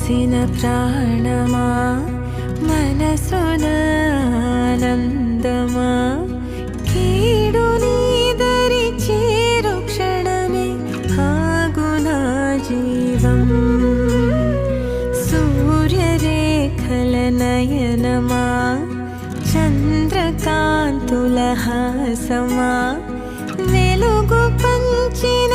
పోసిన ప్రాణమా మనసున ఆనందమా కీడు నీదరి చేరు క్షణమే ఆగునా జీవం సూర్యరేఖల నయనమా చంద్రకాంతుల హాసమా వెలుగు పంచిన